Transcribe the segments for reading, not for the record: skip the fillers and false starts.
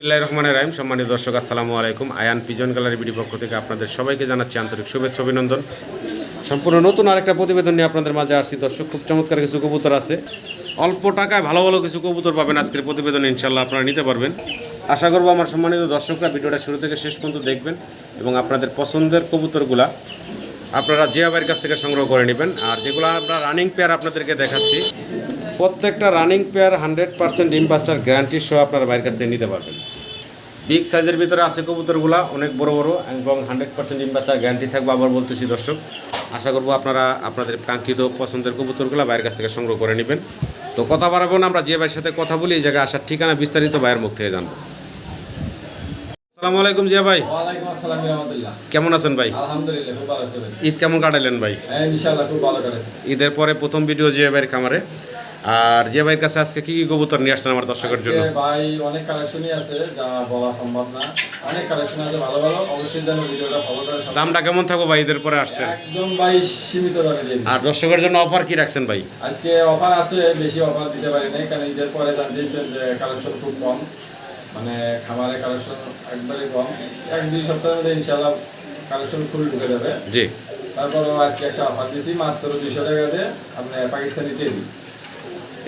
বিসমিল্লাহির রহমানির রহিম। সম্মানিত দর্শক, আসসালামু আলাইকুম। আয়ান পিজন গ্যালারি বিডি পক্ষ থেকে আপনাদের সবাইকে জানাচ্ছি আন্তরিক শুভেচ্ছা অভিনন্দন। সম্পূর্ণ নতুন আরেকটা প্রতিবেদন নিয়ে আপনাদের মাঝে আসছি দর্শক। খুব চমৎকার কিছু কবুতর আছে, অল্প টাকায় ভালো ভালো কিছু কবুতর পাবেন আজকের প্রতিবেদনে, ইনশাল্লাহ আপনারা নিতে পারবেন। আশা করবো আমার সম্মানিত দর্শকরা ভিডিওটা শুরু থেকে শেষ পর্যন্ত দেখবেন এবং আপনাদের পছন্দের কবুতরগুলা আপনারা জিয়া ভাইয়ের কাছ থেকে সংগ্রহ করে নেবেন। আর যেগুলো আমরা রানিং পেয়ার আপনাদেরকে দেখাচ্ছি, প্রত্যেকটা রানিং পেয়ার 100% ডিম বাচ্চার গ্যারান্টি সহ আপনারা ভাইয়ের কাছ থেকে নিতে পারবেন। বিগ সাইজের ভিতরে আছে কবুতরগুলা, অনেক বড় বড় এবং 100% ডিম বাচ্চার গ্যারান্টি থাকবে। আবার বলতেছি দর্শক, আশা করবো আপনারা আপনাদের কাঙ্ক্ষিত পছন্দের কবুতরগুলো ভাইয়ের কাছ থেকে সংগ্রহ করে নেবেন। তো কথা বাড়াবো না, আমরা যে ভাইয়ের সাথে কথা বলি এই জায়গায় আসার ঠিকানা বিস্তারিত ভাইয়ের মুখ থেকে জানবো। আসসালামু আলাইকুম জিয়া ভাই। ওয়ালাইকুম আসসালাম রাহমাতুল্লাহ। কেমন আছেন ভাই? আলহামদুলিল্লাহ খুব ভালো আছি ভাই। ঈদ কেমন কাটালেন ভাই? ইনশাআল্লাহ খুব ভালো কাটাচ্ছি। ঈদের পরে প্রথম ভিডিও জিয়া ভাইয়ের খামারে। আর জিয়া ভাইয়ের কাছে আজকে কি কি কবুতর নিয়ে আসছেন আমার দর্শকের জন্য? ভাই অনেক কালেকশনই আছে যা বলা সম্ভব না, অনেক কালেকশন আছে ভালো ভালো। অবশ্যই যেন ভিডিওটা ফলো করে। দামটা কেমন থাকবে ভাই ঈদের পরে আসছেন? একদম ভাই সীমিত দামে দিন। আর দর্শকের জন্য অফার কি রাখছেন ভাই? আজকে অফার আছে, বেশি অফার দিতে পারি নাই কারণ ঈদের পরে জানতেছেন যে কালেকশন খুব কম, মানে খামারে কালেকশন একবারে কম। 1-2 সপ্তাহের মধ্যে ইনশাআল্লাহ কালেকশন ফুল ঢুকে যাবে। জি। তারপরও আজকে একটা অফার দিছি মাত্র 200 টাকা দিয়ে আপনি পাকিস্তানি টেডি।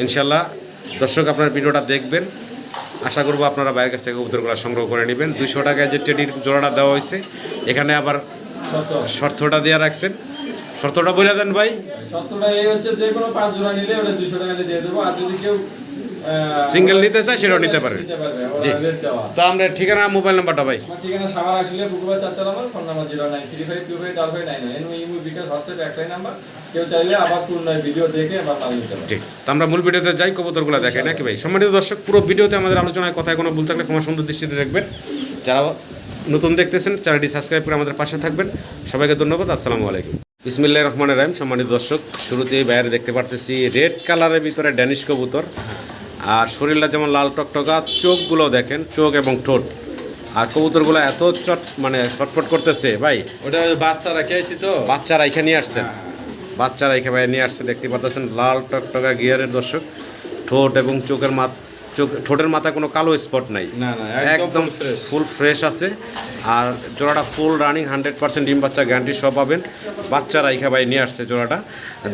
ইনশাল্লাহ দর্শক আপনার ভিডিওটা দেখবেন, আশা করবো আপনারা বাইরের কাছ থেকে কবুতরগুলো সংগ্রহ করে নেবেন। 200 টাকায় যে টেডির জোড়াটা দেওয়া হয়েছে, এখানে আবার শর্তটা দেওয়া রাখছেন, শর্তটা বলে দেন ভাই। শর্তটা এই হচ্ছে যে কোনো 5 জোড়া নিলে ওটা 200 টাকা দিয়ে দেবো, আর যদি কেউ সিঙ্গেল নিতে চায় সেটাও নিতে পারবে। জি। তো আমরা ঠিকানা মোবাইল নাম্বারটা ভাই? আমার ঠিকানা সাভার আসলে পুকুরবাড়ি 4 নম্বর, ফোন নাম্বার 093525299 ইমো বিকাশ হোয়াটসঅ্যাপ একটাই নাম্বার। কেউ চাইলে আবার পূর্ণ ভিডিও দেখে আবার মাল নিতে পারবে। ঠিক। তো আমরা মূল ভিডিওতে যাই, কবুতরগুলো দেখাই নাকি ভাই? সম্মানিত দর্শক, পুরো ভিডিওতে আমাদের আলোচনায় কথায় কোনো ভুল থাকলে ক্ষমা সুন্দর দৃষ্টিতে দেখবেন। যারা নতুন দেখতেছেন চ্যানেলটি সাবস্ক্রাইব করে আমাদের পাশে থাকবেন। সবাইকে ধন্যবাদ। আসসালামু আলাইকুম। বিসমিল্লাহির রহমানির রহিম। সম্মানিত দর্শক, শুরুতেই বাইরে দেখতে পারতেছি রেড কালারের ভিতরে ড্যানিশ কবুতর। আর শরীরটা যেমন লাল টকটকা, চোখগুলো দেখেন, চোখ এবং ঠোঁট। আর কবুতরগুলো এত ছটফট করতেছে ভাই। ওটা বাচ্চা রাখে আইছি তো, বাচ্চারা এখানে নিয়ে আসছেন, বাচ্চারা এখানে ভাই নিয়ে আসছে। দেখতে পাচ্ছেন লাল টকটকা গিয়ারের দর্শক, ঠোঁট এবং ঠোঁটের মাথায় কোনো কালো স্পট নাই, একদম ফুল ফ্রেশ আছে। আর জোড়াটা ফুল রানিং 100% ডিম বাচ্চা গ্যারান্টি সব পাবেন। বাচ্চারা এখানে ভাই নিয়ে আসছে জোড়াটা।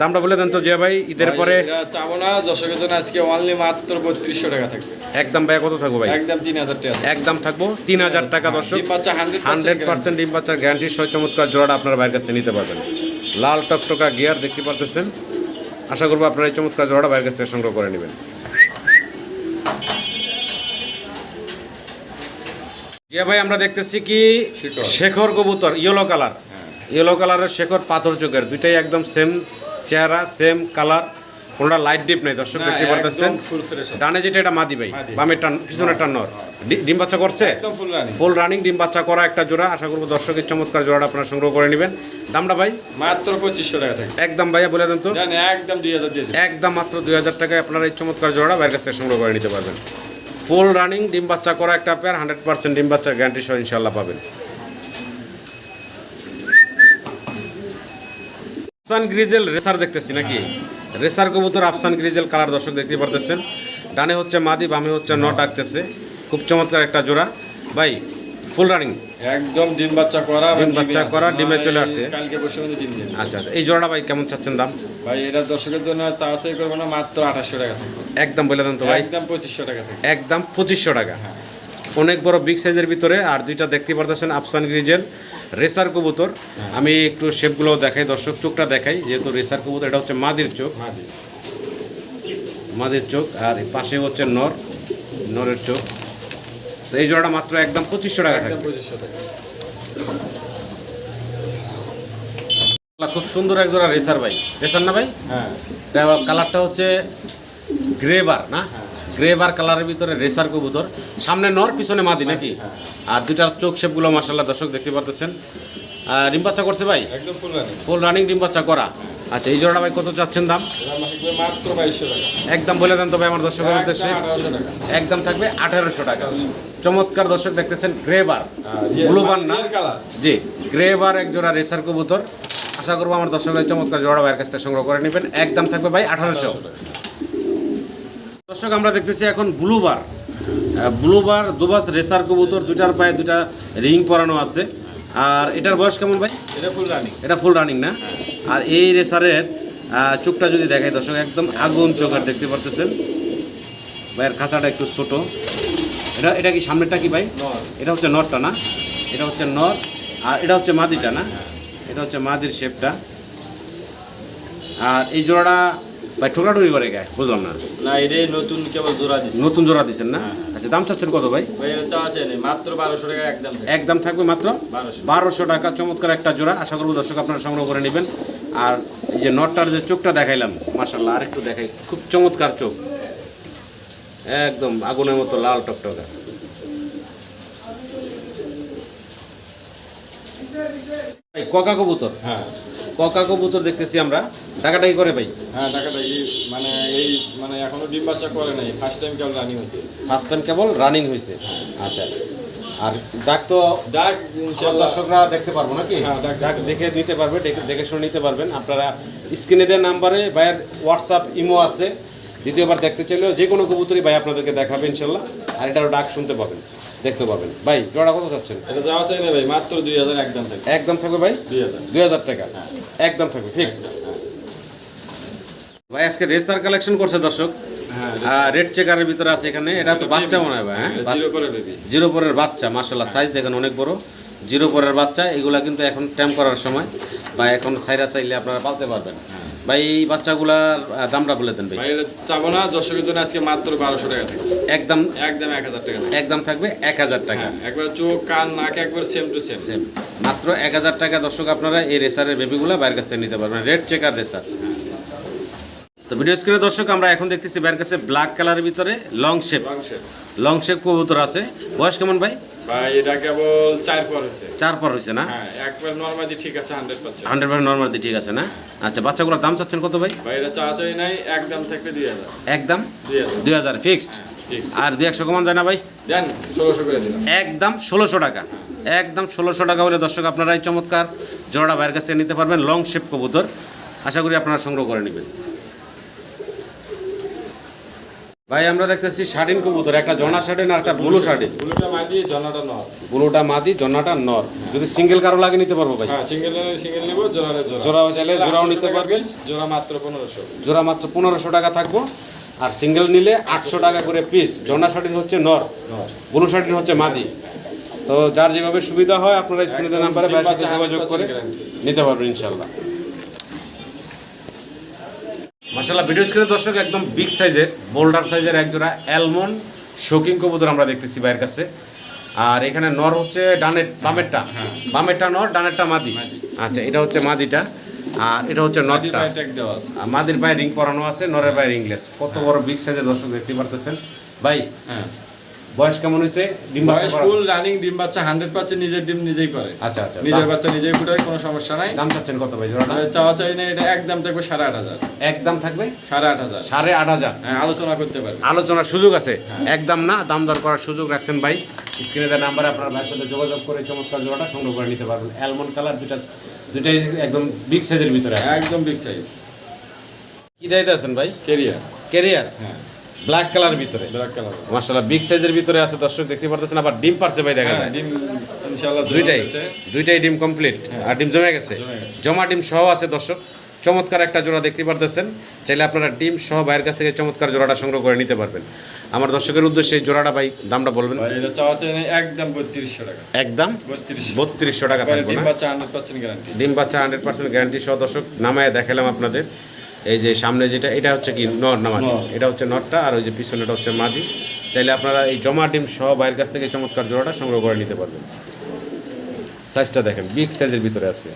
দামটা বলে দেন তো জিয়া ভাই ঈদের পরে? চাবো না, দর্শকের জন্য আজকে অনলি মাত্র 3200 টাকা থাকবে। একদম ভাই কত থাকবো ভাই? একদম 3000 টাকা। একদম থাকবো 3000 টাকা দর্শক। 100% ডিম বাচ্চার গ্যারান্টি সহ চমৎকার জোড়াটা আপনারা ভাইয়ের কাছ থেকে নিতে পারবেন। লাল টকটকা গিয়ার দেখতে পারতেছেন। আশা করবো আপনারা এই চমৎকার জোড়াটা ভাইয়ের কাছ থেকে সংগ্রহ করে নেবেন। জিয়া ভাই আমরা দেখতেছি কি শেখর কবুতর, ইয়েলো কালার। ইয়েলো কালারের শেখর, পাথর চোখের, দুইটাই একদম সেম চেহারা, সেম কালার, কোনটা লাইট ডিপ নাই দর্শক দেখতে পারতেছেন। ডানে যেটা এটা মাদি ভাই, বামের টান, পিছনের টান নর। ডিম বাচ্চা করছে, ফুল রানিং ডিম বাচ্চা করা একটা জোড়া। আশা করবো দর্শকের চমৎকার জোড়াটা আপনারা সংগ্রহ করে নেবেন। দামটা ভাই? মাত্র 2500 টাকা থাকবে। একদম ভাইয়া বলে দেন তো? একদম 2000 দিয়ে দিন। একদম মাত্র 2000 টাকায় আপনারা এই চমৎকার জোড়াটা বাইরের কাছ থেকে সংগ্রহ করে নিতে পারবেন। ফুল রানিং ডিম বাচ্চা করা একটা পেয়ার, 100% ডিম বাচ্চার গ্যারান্টি সহ ইনশাল্লাহ পাবেন। আফসান গ্রিজেল রেসার দেখতেছি নাকি? রেসার কবুতর আফসান গ্রিজেল কালার দর্শক দেখতে পারতেছেন। ডানে হচ্ছে মাদি, বামে হচ্ছে নর ডাকতেছে। খুব চমৎকার একটা জোড়া ভাই, ফুল রানিং একদম ডিম বাচ্চা করা, ডিমে চলে আসছে। কালকে বসে মধ্যে ডিম দিয়ে। আচ্ছা, এই জোড়াটা ভাই কেমন চাচ্ছেন দাম? ভাই এটা দর্শকের জন্য চাওয়াচাই করবো না, মাত্র 2800 টাকা থাকবে। একদম বলে দেন তো ভাই? একদম 2500 টাকা থাকবে। একদম 2500 টাকা। অনেক বড় বিগ সাইজের ভিতরে। আর দুইটা দেখতে পারতেছেন আফসান গ্রিজেল রেসার কবুতর। আমি একটু শেপগুলো দেখাই দর্শক, চোখটা দেখাই, যেহেতু রেসার কবুতর। এটা হচ্ছে মাদির চোখ, মাদির চোখ। আর পাশে হচ্ছে নরের চোখ। তো এই জোড়াটা মাত্র একদম 2500 টাকা থাকবে। 2500 টাকা। খুব সুন্দর এক জোড়া রেসার ভাই, রেসার না ভাই? হ্যাঁ। কালারটা হচ্ছে গ্রেবার না, গ্রেবার কালারের ভিতরে রেসার কবুতর। সামনে নর, পিছনে মাদি নাকি? আর দুইটার চোখ শেপগুলো মাশাআল্লাহ দর্শক দেখতে পারতেছেন। ডিম বাচ্চা করছে ভাই? একদম ফুল রানিং ডিম বাচ্চা করা। আচ্ছা, এই জোড়াটা ভাই কত চাচ্ছেন দাম? মাত্র 2200 টাকা। একদম বলে দেন তো ভাই আমার দর্শকের উদ্দেশ্যে? একদম থাকবে 1800 টাকা। চমৎকার দর্শক দেখতেছেন গ্রেবার, ব্লুবার না, জি গ্রেবার এক জোড়া রেসার কবুতর। আশা করবো আমার দর্শকের চমৎকার জোড়া ভাইয়ের কাছ থেকে সংগ্রহ করে নেবেন। একদম থাকবে ভাই 1800। দর্শক আমরা দেখতেছি এখন ব্লুবার, ব্লুবার দুবাস রেসার কবুতর, দুটার পায়ে দুটা রিং পরানো আছে। আর এটার বয়স কেমন ভাই? এটা ফুল রানিং। এটা ফুল রানিং না? আর এই রেসারের চোখটা যদি দেখাই দর্শক, একদম আগুন চোখের দেখতে পারতেছেন। ভাইয়ের খাঁচাটা একটু ছোট। এটা কি সামনেরটা কি ভাই? নর। এটা হচ্ছে নরটা না? এটা হচ্ছে নর, আর এটা হচ্ছে মাদিটা না? এটা হচ্ছে মাদির শেপটা। আর এই জোড়াটা ভাই ঠোকাঠুকি করে গায়ে, বুঝলাম না। না, এটাই নতুন কেবল জোড়া দিচ্ছে। নতুন জোড়া দিচ্ছেন না? আচ্ছা, দাম চাচ্ছেন কত ভাই? ভাই এটা চাওয়া চাই নেই, মাত্র 1200 টাকা একদম। একদম থাকবে মাত্র 1200। 1200 টাকা। চমৎকার একটা জোড়া, আশা করবো দর্শক আপনারা সংগ্রহ করে নেবেন। আর এই যে নটটার যে চোখটা দেখাইলাম, মাশাআল্লাহ, আরেকটু দেখাই, খুব চমৎকার চোখ, একদম আগুনের মতো লাল টকটকা। ভাই ককা কবুতর, হ্যাঁ ককা কবুতর দেখতেছি আমরা, টাকাটাই করে ভাই? হ্যাঁ, টাকাটা মানে এই মানে এখনো ডিম বাচ্চা করে নাই, ফার্স্ট টাইম কেবল রানিং হয়েছে। ফার্স্ট টাইম কেবল রানিং হয়েছে। আচ্ছা, আর ডাক তো ডাক ইনশাআল্লাহ দর্শকরা দেখতে পারবো নাকি? হ্যাঁ, ডাক দেখে নিতে পারবে, দেখে শুনে নিতে পারবেন আপনারা। স্ক্রিনে দেওয়া নাম্বারে ভাইয়ের হোয়াটসঅ্যাপ ইমো আছে, দ্বিতীয়বার দেখতে চাইলেও যে কোনো কবুতরই ভাই আপনাদেরকে দেখাবে ইনশাল্লাহ। আর এটারও ডাক শুনতে পাবেন, দেখতে পাবেন। ভাই জোড়া কত চাচ্ছেন? এটা যাওয়া চাই না ভাই, মাত্র 2000 একদম থাকবে। একদম থাকবে ভাই 2000। 2000 টাকা একদম থাকবে, ফিক্সড। ভাই আজকে রেসার কালেকশন করছে দর্শক, হ্যাঁ, রেড চেকারের ভিতরে আছে এখানে। এটা তো বাচ্চা মনে হয় ভাই? হ্যাঁ, জিরো করে বেবি। জিরো পরের বাচ্চা, মাশাআল্লাহ, সাইজ দেখেন অনেক বড়। জিরো পরের বাচ্চা, এগুলা কিন্তু এখন ট্যাম করার সময় বা এখন সাইরা চাইলে আপনারা পালতে পারবেন। ভাই এই বাচ্চাগুলার দামটা বলে দেন ভাই। ভাই এটা চাবো না, দর্শকের জন্য আজকে মাত্র 1200 টাকা থাকবে। একদম একদম 1000 টাকা থাকবে। একদম থাকবে 1000 টাকা। হ্যাঁ, একবার চোখ কান নাক একবার সেম টু সেম। সেম, মাত্র 1000 টাকা দর্শক আপনারা এই রেসারের বেবিগুলো বাইরের কাছ থেকে নিতে পারবেন, রেড চেকার রেসার। তো ভিডিও স্ক্রিনে দর্শক আমরা এখন দেখতেছি বাইরের কাছে ব্ল্যাক কালারের ভিতরে লং শেপ কবুতর আছে। বয়স কেমন ভাই? ভাই এটা কেবল 4 পর হয়েছে। 4 পর হয়েছে না? হ্যাঁ, একবার নরমালি ঠিক আছে 100%। 100% নর্মাল ঠিক আছে না? আচ্ছা, বাচ্চাগুলোর দাম চাচ্ছেন কত ভাই? ভাই এটা চাওয়া চাই নাই, একদম থাকবে 2000। একদম 2000 2000 ফিক্সড। ঠিক। আর 200 কমান যায় না ভাই? দেন 1600 করে দিলাম। একদম 1600 টাকা। একদম 1600 টাকা হলে দর্শক আপনারা এই চমৎকার জোড়া বাইরের কাছে নিতে পারবেন, লং শেপ কবুতর। আশা করি আপনারা সংগ্রহ করে নেবেন। ভাই আমরা দেখতেছি শার্টিন কবুতর, একটা জনা শার্টিন আর একটা ব্লু শার্টিন। ব্লুটা মাদি, জনাটা নর। ব্লুটা মাদি, জনাটা নর। যদি সিঙ্গেল কারো লাগে নিতে পারবো ভাই? হ্যাঁ, সিঙ্গেল নেব, জোড়ারে জোড়া। জোড়াও চাইলে জোড়াও নিতে পারবেন। জোড়া মাত্র 1500। জোড়া মাত্র 1500 টাকা থাকবো। আর সিঙ্গেল নিলে 800 টাকা করে পিস। জনা শার্টিন হচ্ছে নর, ব্লু শার্টিন হচ্ছে মাদি। তো যার যেভাবে সুবিধা হয় আপনারা স্ক্রিনে নাম্বারে ভাইয়ের সাথে যোগাযোগ করে নিতে পারবেন ইনশাল্লাহ। মাশাআল্লাহ, ভিডিও স্ক্রিনে দর্শক একদম বিগ সাইজের, বোল্ডার সাইজের এক জোড়া অ্যালমন্ড শোকিং কবুতর আমরা দেখতেছি ভাইয়ের কাছে। আর এখানে নর হচ্ছে বামেরটা, বামেরটা নর, ডানেরটা মাদি। আচ্ছা, এটা হচ্ছে মাদিটা, আর এটা হচ্ছে নরটা। মাদির পায়ে রিং পরানো আছে, নরের পায়ে রিংলেস। কত বড় বিগ সাইজের দর্শক দেখতে পারতেছেন ভাই। হ্যাঁ, বয়স কেমন হয়েছে? ডিম বাচ্চা করা? ফুল রানিং ডিম বাচ্চা 100% নিজের ডিম নিজেই করে। আচ্ছা আচ্ছা, নিজের বাচ্চা নিজেই ফুটায়, কোনো সমস্যা নাই। দাম চাচ্ছেন কত ভাই জোড়াটা? চাওয়া চাই না, এটা একদম থাকবে 8500। একদম থাকবে 8500। 8500। হ্যাঁ, আলোচনা করতে পারবে। আলোচনার সুযোগ আছে, একদম না, দাম দর করার সুযোগ রাখছেন ভাই। স্ক্রিনে দেওয়া নাম্বারে আপনার ভাইয়ের সাথে যোগাযোগ করে চমৎকার জোড়াটা সংগ্রহ করে নিতে পারবেন। অ্যালমন্ড কালার, দুটাই একদম বিগ সাইজের ভিতরে আছে। একদম বিগ সাইজ। কি দায়িত্ব আছেন ভাই? ক্যারিয়ার হ্যাঁ, ব্ল্যাক কালার ভিতরে, ব্ল্যাক কালার। মাশাআল্লাহ বিগ সাইজের ভিতরে আছে দর্শক দেখতে পারতেছেন। আবার ডিম পারছে ভাই, দেখা যায় ডিম ইনশাআল্লাহ দুইটাই ডিম কমপ্লিট। আর ডিম জমে গেছে, জমা ডিম সহ আছে দর্শক। চমৎকার একটা জোড়া দেখতে পারতেছেন। চাইলে আপনারা ডিম সহ ভাইয়ের কাছ থেকে চমৎকার জোড়াটা সংগ্রহ করে নিতে পারবেন। আমার দর্শকের উদ্দেশ্যে এই জোড়াটা ভাই দামটা বলবেন? ভাই এটা চাওয়া চাই না, একদম 3200 টাকা। একদম 3200 টাকা থাকবে ডিম না? বাচ্চা 100% গ্যারান্টি। ডিম বাচ্চা 100% গ্যারান্টি সহ দর্শক নামায় দেখালাম আপনাদের। এই যে সামনে যেটা, এটা হচ্ছে কি নর না মাদি? এটা হচ্ছে নরটা, আর ওই যে পিছনেটা হচ্ছে মাদি। চাইলে আপনারা এই জমা ডিম সহ ভাইয়ের কাছ থেকে চমৎকার জোড়াটা সংগ্রহ করে নিতে পারবেন। সাইজটা দেখেন, বিগ সাইজের ভিতরে আছে।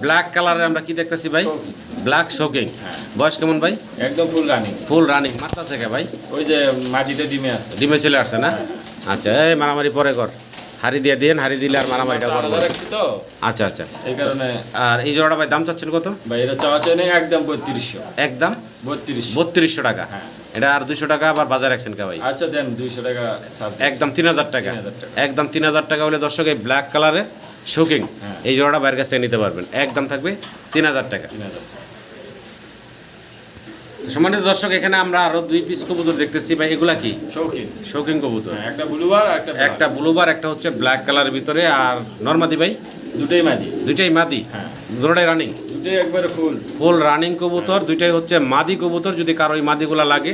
ব্ল্যাক কালারে আমরা কি দেখতেছি ভাই? Black shocking. বয়স কেমন ভাই? একদম ফুল রানিং। Full running. মাত্রা থেকে ভাই? ওই যে মাটিতে ডিমে আছে। ডিমে চলে আসছে না? আচ্ছা, এই মারামারি পরে কর, হাড়ি দিয়ে দেন, হাড়ি দিলে আর মারামারিটা করবো। তো আচ্ছা আচ্ছা, এই কারণে। আর এই জোড়াটা ভাই দাম চাচ্ছেন কত? ভাই এটা চাওয়া চাই না, একদম 3200। একদম 3200। 3200 টাকা। এটা আর 200 টাকা আবার বাজার রাখছেন কা ভাই? আচ্ছা দেন 200 টাকা ছাড় দিন। একদম 3000 টাকা। 3000 টাকা। একদম 3000 টাকা হলে দর্শক এই ব্ল্যাক কালারের শোকিং হ্যাঁ। এই জোড়াটা বাইরের কাছে নিতে পারবেন, একদম থাকবে 3000 টাকা। 3000 সম্মানিত দর্শক, এখানে আমরা আরো 2 পিস কবুতর দেখতেছি ভাই, এগুলা কি? শৌখিন। শৌকিং কবুতর। হ্যাঁ, একটা ব্লুবার আর একটা black। একটা ব্লুবার, একটা হচ্ছে ব্ল্যাক কালারের ভিতরে, আর নরমাদি ভাই দুটোই মাদি। দুইটাই মাদি, হ্যাঁ। দুটোটাই রানিং, দুটোই একবারে ফুল। ফুল রানিং কবুতর, দুইটাই হচ্ছে মাদি কবুতর। যদি কারো এই মাদিগুলা লাগে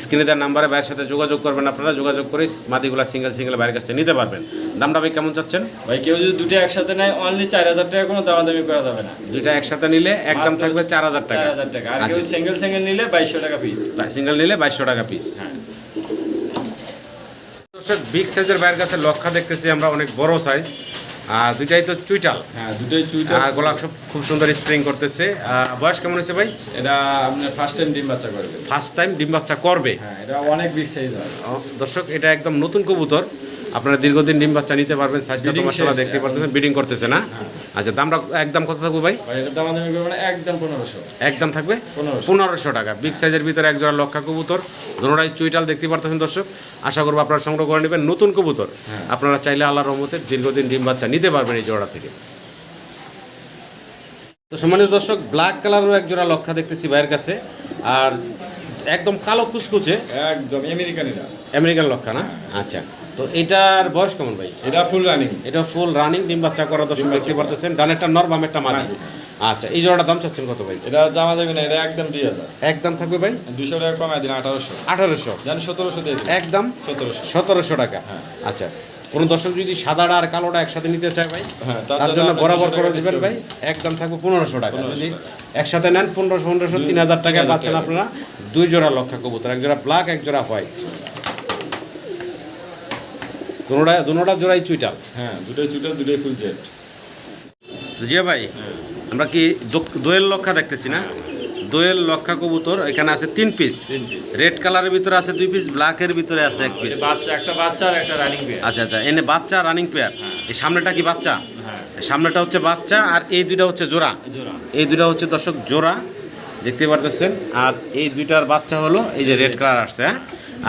স্ক্রিনে দেওয়ার নাম্বারে ভাইয়ের সাথে যোগাযোগ করবেন, আপনারা যোগাযোগ করে মাদিগুলা সিঙ্গেল সিঙ্গেল ভাইয়ের কাছে নিতে পারবেন। দামটা ভাই কেমন চাচ্ছেন? ভাই কেউ যদি দুটো একসাথে নেয় অনলি 4000 টাকা, কোনো দামাদামি করা যাবে না। দুইটা একসাথে নিলে একদম মাত্র থাকবে 4000 টাকা। 4000 টাকা। আর আচ্ছা, কেউ সিঙ্গেল সিঙ্গেল নিলে 2200 টাকা পিস। সিঙ্গেল নিলে 2200 টাকা পিস। হ্যাঁ। দর্শক, বিগ সাইজের ভাইয়ের কাছে লক্ষা দেখতেছি আমরা, অনেক বড় সাইজ, আর দুইটাই তো চুইটাল, হ্যাঁ, দুটোই চুইটা। আর গোলাপ সব খুব সুন্দর স্প্রিং করতেছে। বয়স কেমন হয়েছে ভাই? এটা আপনার ফার্স্ট টাইম ডিম বাচ্চা করবে। ফার্স্ট টাইম ডিম বাচ্চা করবে। হ্যাঁ, এটা অনেক বিগ সাইজ হয়। দর্শক, এটা একদম নতুন কবুতর, আপনারা দীর্ঘদিন ডিম বাচ্চা নিতে পারবেন। সাইজটা তো Breeding মাশাআল্লাহ শেষ, দেখতে পারতেছেন, ব্রিডিং করতেছে না? আচ্ছা, দামটা একদম কত থাকবে ভাই? ভাই এটা দামাদামি করবে না, একদম 1500। একদম থাকবে 1500। 1500 টাকা। বিগ সাইজের ভিতরে এক জোড়া লক্ষা কবুতর, দুটোটাই চুইটাল দেখতে পারতেছেন দর্শক। আশা করবো আপনারা সংগ্রহ করে নেবেন নতুন কবুতর। আপনারা চাইলে আল্লাহর রহমতে দীর্ঘদিন ডিম বাচ্চা নিতে পারবেন এই জোড়া থেকে। তো সম্মানিত দর্শক, ব্ল্যাক কালারেরও এক জোড়া লক্ষা দেখতেছি ভাইয়ের কাছে, আর একদম কালো কুচকুচে একদম আমেরিকানিরা। আমেরিকান লক্ষা না? আচ্ছা, তো এটার বয়স কেমন ভাই? এটা ফুল রানিং। এটা ফুল রানিং ডিম বাচ্চা করা দর্শক দেখতে পারতেছেন। ডানেরটা নর, বামেরটা মাদি। আচ্ছা, এই জোড়াটার দাম চাচ্ছেন কত ভাই? এটা জামা যাবে না, এটা একদম 2000। একদম থাকবে ভাই 200 টাকা কমায় দিন, 1800। 1800, জান 1700 দিয়ে দিন। একদম 1700। 1700 টাকা। হ্যাঁ। আচ্ছা, কোন দর্শক যদি সাদাটা আর কালোটা একসাথে নিতে চায় ভাই, হ্যাঁ, তার জন্য আপনার বরাবর 200 করে টাকা দিবেন ভাই, একদম থাকবে 1500 টাকা। যদি একসাথে নেন 1500 3000 টাকায় পাচ্ছেন আপনারা 2 জোড়া লক্ষা কবুতর, এক জোড়া ব্ল্যাক, এক জোড়া হোয়াইট। দুটোটা জোড়াই চুইটাল। হ্যাঁ, দুটোই চুটা, দুটোই ফুল জেট। জিয়া ভাই, আমরা কি দোয়েল লক্ষা দেখতেছি না? দোয়েল লক্ষা কবুতর এখানে আছে 3 পিস। 3 পিস। রেড কালারের ভিতরে আছে 2 পিস, ব্ল্যাকের ভিতরে আছে 1 পিস। বাচ্চা, একটা বাচ্চা আর একটা রানিং পেয়ার। আচ্ছা আচ্ছা, এনে বাচ্চা রানিং পেয়ার। এই সামনেটা কি বাচ্চা? হ্যাঁ, এই সামনেটা হচ্ছে বাচ্চা, আর এই দুইটা হচ্ছে জোড়া। জোড়া। এই দুইটা হচ্ছে দর্শক জোড়া দেখতে পারতেছেন। আর এই দুইটার বাচ্চা হলো এই যে রেড কালার আসছে, হ্যাঁ।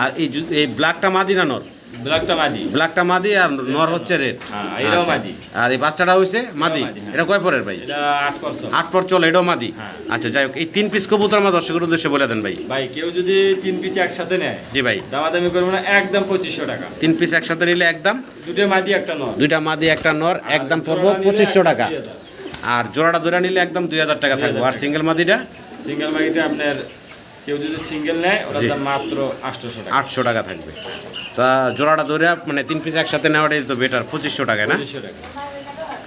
আর এই ব্ল্যাকটা মাদি না নর? ব্ল্যাকটা মাদি। ব্ল্যাকটা মাদি আর নর হচ্ছে রেড। হ্যাঁ, এটাও মাদি। আর এই বাচ্চাটা হইছে মাদি। মাদি, হ্যাঁ। এটা কয় পরের ভাই? এটা 8%। 8 পর চলে, এটাও মাদি। হ্যাঁ। আচ্ছা, যাই হোক, এই 3 পিস কবুতর আমার দর্শকের উদ্দেশ্যে বলে দেন ভাই। ভাই কেউ যদি 3 পিস একসাথে নেয়, জি ভাই, দামাদামি করবে না, একদম 2500 টাকা। 3 পিস একসাথে নিলে একদম, দুটো মাদি একটা নর। দুইটা মাদি একটা নর, একদম পড়বো 2500 টাকা। আর জোড়াটা জোড়া নিলে একদম 2000 টাকা থাকবে। আর সিঙ্গেল মাদিটা? সিঙ্গেল মাদিটা আপনার কেউ যদি সিঙ্গেল নেয় ওটার দাম মাত্র 800 টাকা। 800 টাকা থাকবে। তা জোড়াটা ধরে মানে 3 পিস একসাথে নেওয়াটাই তো বেটার, 2500 টাকা না? 2500 টাকা।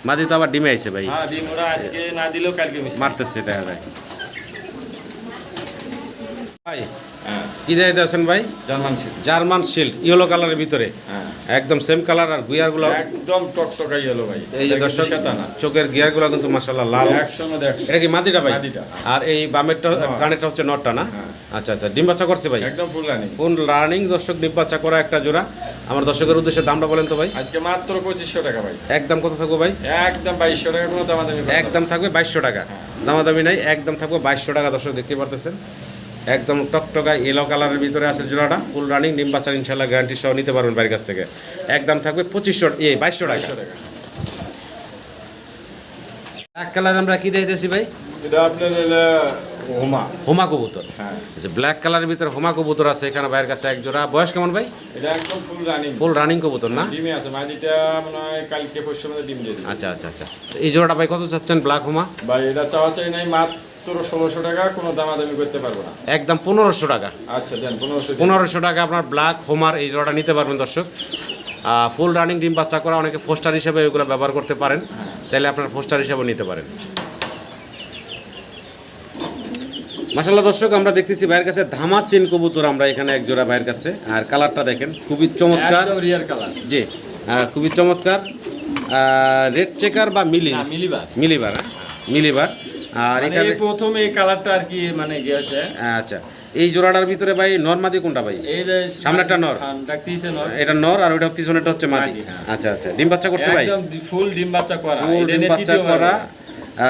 মাদি তো আবার ডিমে আইছে ভাই, হ্যাঁ, ডিম ওরা আজকে না দিলেও কালকে মিস। মারতেছে দেখা যায়। ভাই হ্যাঁ, কি যাইতে আছেন ভাই? জার্মান ছিল। জার্মান শিল্ড ইয়েলো কালারের ভিতরে, হ্যাঁ, একদম সেম কালার। আর গুয়ারগুলো একদম টকটকা ইয়েলো ভাই। এই যে দর্শক, চোখের গিয়ারগুলো কিন্তু মাশাআল্লাহ লাল। 100 মধ্যে 100। এটা কি মাদিটা ভাই? মাদিটা। আর এই বামেরটা কানেরটা হচ্ছে নটটা না? হ্যাঁ। আচ্ছা আচ্ছা, ডিম বাচ্চা করছে ভাই? একদম ফুল রানিং। কোন রানিং দর্শক, ডিম বাচ্চা করা একটা জোড়া। আমার দর্শকের উদ্দেশ্যে দামটা বলেন তো ভাই। আজকে মাত্র 2500 টাকা ভাই। একদম কত থাকবো ভাই? একদম 2200 টাকা, কোনো দামাদামি করবে না। একদম থাকবে 2200 টাকা। দামাদামি নাই, একদম থাকবে 2200 টাকা। দর্শক দেখতে পারতেছেন, একদম টকটকা ইয়েলো কালারের ভিতরে আছে জোড়াটা, ফুল রানিং ডিম বাচ্চার ইনশাল্লাহ গ্যারান্টি সহ নিতে পারবেন বাড়ির কাছ থেকে। একদম থাকবে 2200 টাকা। 2200 টাকা। ব্ল্যাক কালার আমরা কি দিতেছি ভাই? এটা আপনার হোমা। হোমা কবুতর। হ্যাঁ, ব্ল্যাক কালারের ভিতরে হোমা কবুতর আছে এখানে ভাইয়ের কাছে এক জোড়া। বয়স কেমন ভাই? এটা একদম ফুল রানিং। ফুল রানিং কবুতর না? ডিমে আছে, মাদিটা মনে হয় কালকে পরশুর মধ্যে ডিম দিয়ে দিবে। আচ্ছা আচ্ছা আচ্ছা, এই জোড়াটা ভাই কত চাচ্ছেন ব্ল্যাক হোমা? ভাই এটা চাওয়া চাই নাই, মাত্র 1600 টাকা, কোনো দামাদামি করতে পারবো না। একদম 1500 টাকা। আচ্ছা দেন 1500। 1500 টাকা আপনার ব্ল্যাক হোমার এই জোড়াটা নিতে পারবেন দর্শক। ফুল রানিং ডিম বাচ্চা করা, অনেকে পোস্টার হিসেবে এগুলো ব্যবহার করতে পারেন, চাইলে আপনার পোস্টার হিসেবেও নিতে পারেন। মাশাআল্লাহ দর্শক, আমরা দেখতেছি ভাইয়ের কাছে ধামাসিন কবুতর আমরা এখানে এক জোড়া ভাইয়ের কাছে। আর কালারটা দেখেন, খুবই চমৎকার। একদম রিয়ার কালার। জি, খুবই চমৎকার। রেড চেকার বা মিলিবার। মিলিবার, হ্যাঁ? মিলিবার। আর মানে এখানে এই প্রথম এই কালারটা আর কি মানে গিয়েছে। আচ্ছা, এই জোড়াটার ভিতরে ভাই নর মাদি কোনটা ভাই? এই যে সামনেরটা নর। ডাকতিছে নর। এটা নর, আর ওইটা পিছনেরটা হচ্ছে মাদি। মাদি, হ্যাঁ। আচ্ছা আচ্ছা, ডিম বাচ্চা করছে ভাই? একদম ফুল ডিম বাচ্চা করা। ফুল এটা ডিম নিয়ে বাচ্চা তৃতীয়বার করা,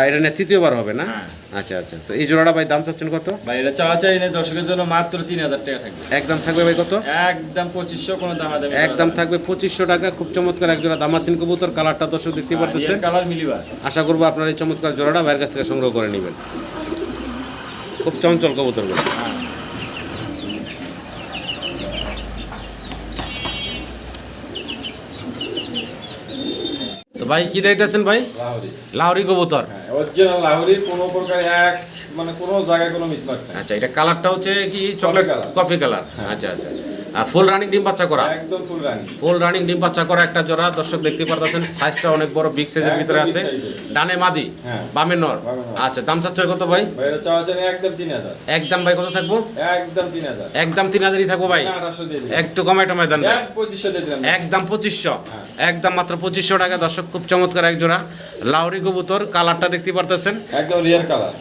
এটা নিয়ে তৃতীয়বার হবে না? হ্যাঁ। আচ্ছা আচ্ছা, তো এই জোড়াটা ভাই দাম চাচ্ছেন কত? ভাই এটা চাওয়া চাই না, দর্শকের জন্য মাত্র 3000 টাকা থাকবে। একদম থাকবে ভাই কত? একদম 2500, কোনো দামাদামি একদম থাকবে 2500 টাকা। খুব চমৎকার এক জোড়া দামাসিন কবুতর, কালারটা দর্শক দেখতে পারতেছেন। কালার মিলিবা। আশা করবো আপনার এই চমৎকার জোড়াটা ভাইয়ের কাছ থেকে সংগ্রহ করে নেবেন। খুব চঞ্চল কবুতরগুলো। তো ভাই কি দেখতেছেন ভাই? লাহোরি। লাহোরি কবুতর। হ্যাঁ, অরিজিনাল লাহোরি, কোনো প্রকার মানে কোনো জায়গায় কোনো মিসমার্ক নাই। আচ্ছা, এটা কালারটা হচ্ছে কি চকলেট colour। Coffee colour? আচ্ছা আচ্ছা, ফুল রানিং ডিম বাচ্চা করা? একদম ফুল রানি। ফুল রানিং ডিম বাচ্চা করা একটা জোড়া দর্শক দেখতে পারতেছেন। সাইজটা অনেক বড়, বিগ সাইজের ভিতরে একদম আছে। big size-এর। ডানে মাদি, হ্যাঁ। বামে নর। বামে নর। আচ্ছা, দাম চাচ্ছেন কত ভাই? ভাই এটা চাওয়া চাই না, একদম 3000। একদম ভাই কত থাকবো? একদম 3000। একদম 3000ই থাকবো ভাই। 1800 দিয়ে দিলাম। একটু কমাই টমাই দেন ভাই। 2500 দিয়ে দিলাম। একদম 2500, একদম মাত্র 2500 টাকা দর্শক। খুব চমৎকার এক জোড়া লাহোরি কবুতর। কালারটা দেখতে পারতেছেন, একদম রিয়ার কালার।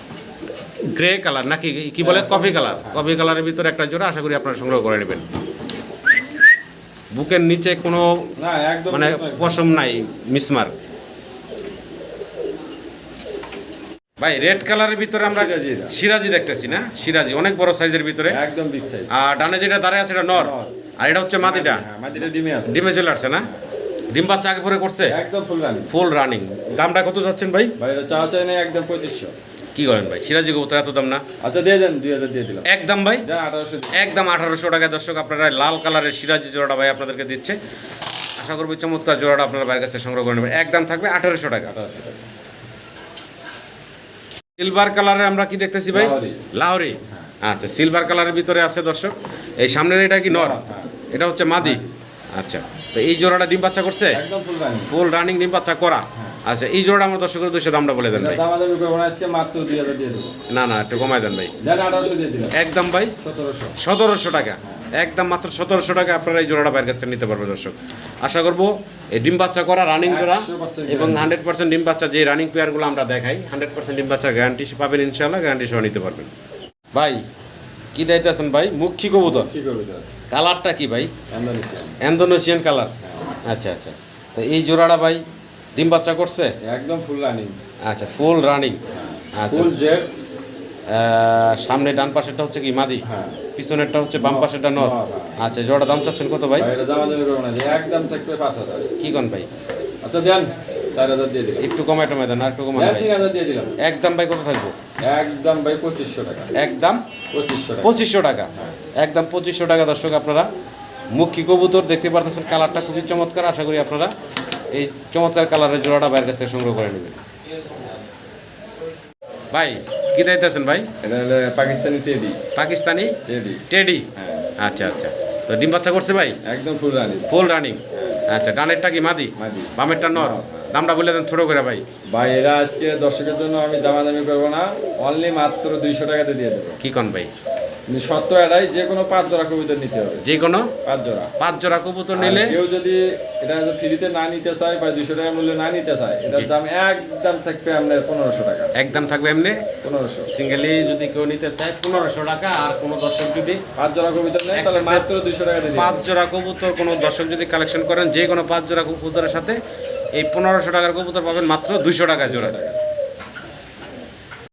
গ্রে কালার নাকি কি বলে, কফি কালার। কফি কালারের ভিতরে একটা জোড়া, আশা করি আপনারা সংগ্রহ করে নেবেন। বুকের নিচে কোনো না, একদম মানে mismark। পশম নাই, মিসমার্ক। ভাই রেড কালারের ভিতরে আমরা সিরাজি এটা। সিরাজি দেখতেছি না? সিরাজি অনেক বড় সাইজের ভিতরে। একদম বিগ সাইজ। আর ডানে যেটা দাঁড়ায় আছে এটা নর, নর। আর এটা হচ্ছে মাদিটা। হ্যাঁ, মাদিটা ডিমে আছে। ডিমে চলে আসছে না? ডিম বাচ্চা আগে পরে করছে? একদম ফুল রানি। Full running. দামটা কত যাচ্ছেন ভাই? ভাই এটা চাওয়া চাই না, একদম 2500। কি করেন ভাই, সিরাজি কবুতর এত দাম না? আচ্ছা দিয়ে দেন, 2000 দিয়ে দিলাম। একদম ভাই, দেন 1800 দিয়ে। একদম 1800 টাকায় দর্শক আপনারা লাল কালারের সিরাজি জোড়াটা ভাই আপনাদেরকে দিচ্ছে। আশা করবো চমৎকার জোড়াটা আপনারা বাইরের কাছে সংগ্রহ করে নেবেন। একদম থাকবে 1800 টাকা। 1800 টাকা। সিলভার কালারের আমরা কি দেখতেছি ভাই? লাহোরি। লাহোরি। আচ্ছা, সিলভার কালারের ভিতরে আছে দর্শক। এই সামনের এটা কি নর? হ্যাঁ। এটা হচ্ছে মাদি। আচ্ছা, তো এই জোড়াটা ডিম বাচ্চা করছে? একদম ফুল রানি। ফুল রানিং ডিম বাচ্চা করা। আচ্ছা, এই জোড়াটা আমরা দর্শকের উদ্দেশ্যে দামটা বলে দেন ভাই। দামাদামি করবো না, আজকে মাত্র 2000 দিয়ে দেবো। না না, একটু কমাই দেন ভাই। দেন 1800 দিয়ে দিলাম। একদম ভাই 1700। 1700 টাকা। একদম মাত্র 1700 টাকা আপনারা এই জোড়াটা বাইরের কাছ থেকে নিতে পারবেন দর্শক। আশা করবো এই ডিম বাচ্চা করা রানিং জোড়া 100% এবং 100% ডিম বাচ্চা, যে রানিং পেয়ারগুলো আমরা দেখাই 100% ডিম বাচ্চা গ্যারান্টি পাবেন ইনশাআল্লাহ, গ্যারান্টি সহ নিতে পারবেন। ভাই কি দিতেছেন ভাই? মুখী কবুতর। কি করবে তাহলে? কালারটা কি ভাই? ইন্দোনেশিয়ান। Indonesian colour. আচ্ছা আচ্ছা, তো এই জোড়াটা ভাই ডিম বাচ্চা করছে? একদম ফুল রানিং। আচ্ছা, ফুল রানিং। আচ্ছা, ফুল জেড। সামনে ডান পাশেরটা হচ্ছে কি মাদি, হ্যাঁ। পিছনেরটা হচ্ছে বাম পাশেরটা নর। নর, হ্যাঁ। আচ্ছা, জোড়া দাম চাচ্ছেন কত ভাই? ভাই এটা দামাদামি করবো না, যে একদম থাকবে 5000। কি কোন ভাই? আচ্ছা দেন 4000 দিয়ে দিলাম। একটু কমাই টমাই দেন, আর একটু কমান দেন ভাই। 3000 দিয়ে দিলাম। একদম ভাই কত থাকবো? একদম ভাই 2500 টাকা। একদম 2500 টাকা। 2500 টাকা। একদম 2500 টাকা দর্শক। আপনারা মুখী কবুতর দেখতে পারতেছেন, কালারটা খুবই চমৎকার। আশা করি আপনারা এই চমৎকার কালারের জোড়াটা বাইরের কাছ থেকে সংগ্রহ করে নেবেন। ভাই কি দিতেছেন ভাই? এটা হলো Pakistani teddy. Pakistani teddy. Teddy. হ্যাঁ। আচ্ছা আচ্ছা, তো ডিম বাচ্চা করছে ভাই? একদম ফুল রানিং। Full running. আচ্ছা, ডানেরটা কি মাদি, মাদি। বামেরটা নর? দামটা বলে দেন ছোট করে ভাই। ভাই এরা আজকে দর্শকের জন্য আমি দামাদামি করবো না, অনলি মাত্র 200 টাকাতে দিয়ে দেবো। কি কন ভাই? সত্য এটাই, যে কোনো 5 জোড়া কবুতর নিতে হবে। যে কোনো 5 জোড়া। 5 জোড়া কবুতর আর নিলে কেউ যদি এটা ফ্রিতে না নিতে চায় বা 200 টাকা মূল্যে না নিতে চায়, এটার জি। দাম একদম থাকবে আপনার 1500 টাকা। একদম থাকবে এমনি 1500। সিঙ্গেলি যদি কেউ নিতে চায় 1500 টাকা। আর কোনো দর্শক যদি 5 জোড়া কবুতর নেয় তাহলে একসাথে মাত্র 200 টাকা দিয়ে 5 জোড়া কবুতর কোনো দর্শক যদি কালেকশন করেন, যে কোনো 5 জোড়া কবুতরের সাথে এই 1500 টাকার কবুতর পাবেন মাত্র 200 টাকা জোড়া।